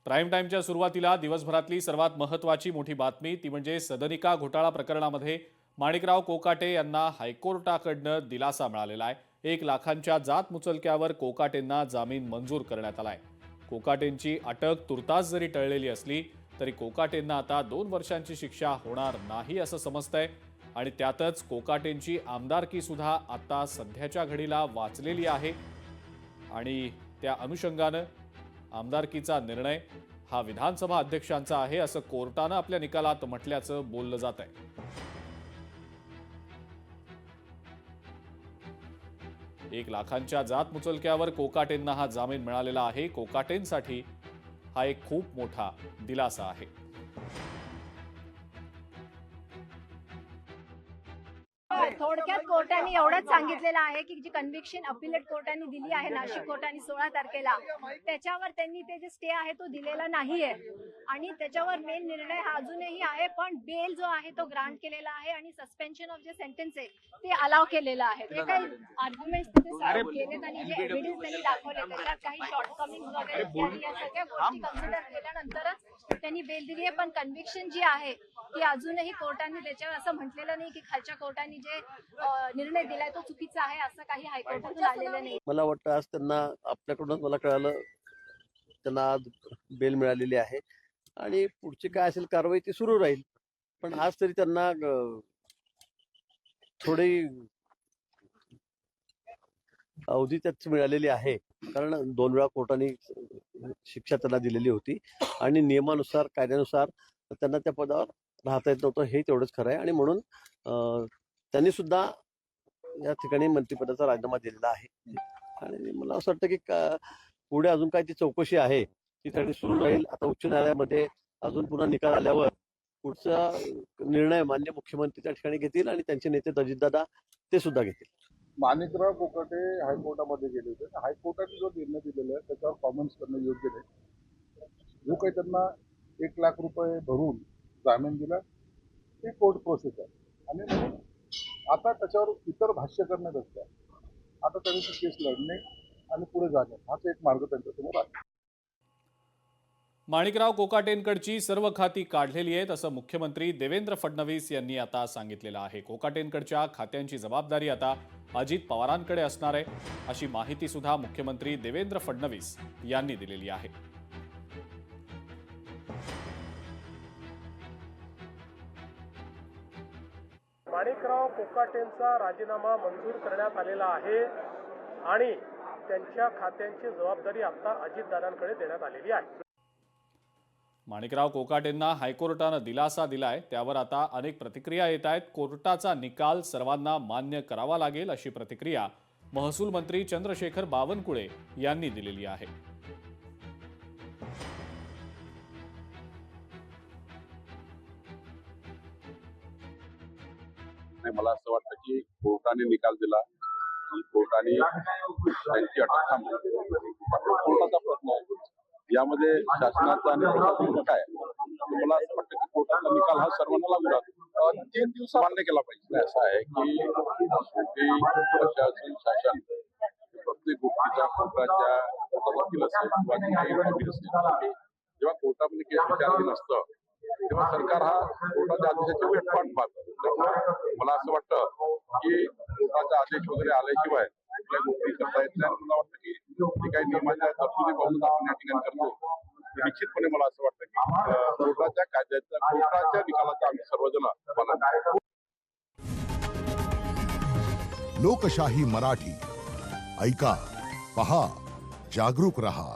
Prime टाइमच्या सुरुवातीला दिवसभरातली सर्वात महत्त्वाची मोठी बातमी ती म्हणजे सदनिका घोटाळा प्रकरणामध्ये माणिकराव कोकाटे यांना हायकोर्टाकडनं दिलासा मिळालेला आहे। 1 लाखांच्या जात मुचलक्यावर कोकाटेंना जामीन मंजूर करण्यात आलाय। कोकाटेंची अटक तुर्तास जरी टळलेली असली तरी कोकाटेंना आता 2 वर्षांची शिक्षा होणार नाही असं समजतंय आणि त्यातच कोकाटेंची आमदारकी सुद्धा आता सध्याच्या घडीला वाचलेली आहे आणि त्या अनुषंगानं आमदारकीचा निर्णय हा विधानसभा अध्यक्षांचा आहे असं कोर्टानं आपल्या निकालात म्हटल्याचं बोललं जात आहे। 1 लाखांच्या जात मुचलक्यावर कोकाटेंना हा जामीन मिळालेला आहे। कोकाटेंसाठी हा एक खूप मोठा दिलासा आहे। थोडक्यात कोर्टाने एवढंच सांगितलेलं आहे की जी कन्व्हिक्शन अपिलेट कोर्टाने दिली आहे नाशिक कोर्टाने 16 तारखेला त्याच्यावर त्यांनी ते जे स्टे आहे तो दिलेला नाहीये आणि त्याच्यावर मेन निर्णय हा अजूनही आहे, पण बेल जो आहे तो ग्रांट केलेला आहे आणि सस्पेन्शन ऑफ जे सेंटेन्स आहे ते अलाव केलेलं आहे। ते काही आर्ग्युमेंट्स तिथे केलेत आणि जे एव्हिडन्स त्यांनी दाखवले त्याच्यात काही शॉर्टकमिंग्स वगैरे आणि या सगळ्या गोष्टी कन्सिडर केल्यानंतरच त्यांनी बेल दिली आहे, पण कन्व्हिक्शन जी आहे की अजूनही कोर्टाने त्याच्यावर असं म्हटलेलं नाही की खालच्या कोर्टाने जे निर्णय दिलाय तो चुकीचा आहे असं काही हायकोर्टातून आलेलं नाही। मला वाटतं आज त्यांना आपल्याकडून मला कळालं त्यांना आज बेल मिळालेली आहे आणि पुढची काय असेल कारवाई ती सुरू राहील, पण आज तरी त्यांना थोडी अवधी त्याच मिळालेली आहे, कारण 2 वेळा कोर्टाने शिक्षा त्यांना दिलेली होती आणि नियमानुसार कायद्यानुसार त्यांना त्या पदावर राहता येत नव्हतं हे तेवढंच खरं आहे आणि म्हणून त्यांनी सुद्धा या ठिकाणी मंत्रिपदाचा राजीनामा दिलेला आहे आणि मला असं वाटतं की पुढे अजून काय ती चौकशी आहे ती सगळी सुरू राहील। आता उच्च न्यायालयामध्ये अजून पुन्हा निकाल आल्यावर पुढचा निर्णय माननीय मुख्यमंत्री त्या ठिकाणी घेतील आणि त्यांचे नेते अजितदादा ते सुद्धा घेतील। माणिकराव कोकाटे हायकोर्टामध्ये गेले होते, हायकोर्टाने जो निर्णय दिलेला आहे त्याच्यावर कॉमेंट्स करणं योग्य नाही। जो काही त्यांना 1 लाख रुपये भरून जामीन दिला ते कोर्ट प्रोसेस आहे आणि म्हणून आता त्याच्यावर इतर भाष्य करण्यापेक्षा आता त्यांनी ती केस लढणे आणि पुढे जाणे हाच एक मार्ग त्यांच्यासमोर आहे। माणिकराव कोकाटेंकडची सर्व खाती काढलेली आहेत असं मुख्यमंत्री देवेंद्र फडणवीस यांनी आता सांगितलेलं आहे। कोकाटेंकडच्या खात्यांची जबाबदारी आता अजित पवारांकडे असणार आहे अशी माहिती सुद्धा मुख्यमंत्री देवेंद्र फडणवीस यांनी दिलेली आहे। माणिकराव कोकाटेंचा राजीनामा मंजूर करण्यात आलेला आहे आणि त्यांच्या खात्यांची जबाबदारी आता अजितदादांकडे देण्यात आलेली आहे। माणिकराव कोकाटेंना हायकोर्टानं दिलासा दिलाय त्यावर आता अनेक प्रतिक्रिया येत आहेत। कोर्टाचा निकाल सर्वांना मान्य करावा लागेल अशी प्रतिक्रिया महसूल मंत्री चंद्रशेखर बावनकुळे यांनी दिलेली आहे। मला असं वाटतं की कोर्टाने निकाल दिला आणि कोर्टाने त्यांची अटक थांबवली। कोर्टाचा प्रश्न आहे यामध्ये शासनाचा आणि प्रशासनाचा काय, मला असं वाटतं की कोर्टाचा निकाल हा सर्वांना लागू राहतो। 3 दिवस मान्य केला पाहिजे। असं आहे की शेवटी प्रशासन शासन प्रत्येक गोष्टीचा कोर्टाचा वकील असेल किंवा काही वकील असेल जेव्हा कोर्टामध्ये केस विचारली नसतं तेव्हा सरकार हा कोर्टाच्या आदेशाची वेटवाट पाहतं। मला असं वाटतं की कोर्टाचा आदेश वगैरे आल्याशिवाय कुठल्या गोष्टी करता येत नाही। मला वाटतं की जे काही नियमाच्या तरतुदी पाहून आपण या ठिकाणी करतो निश्चितपणे मला असं वाटतं की कोर्टाच्या कायद्याचा कोर्टाच्या निकालाचा आम्ही सर्वजण पालन करू। लोकशाही मराठी ऐका, पहा, जागरूक रहा।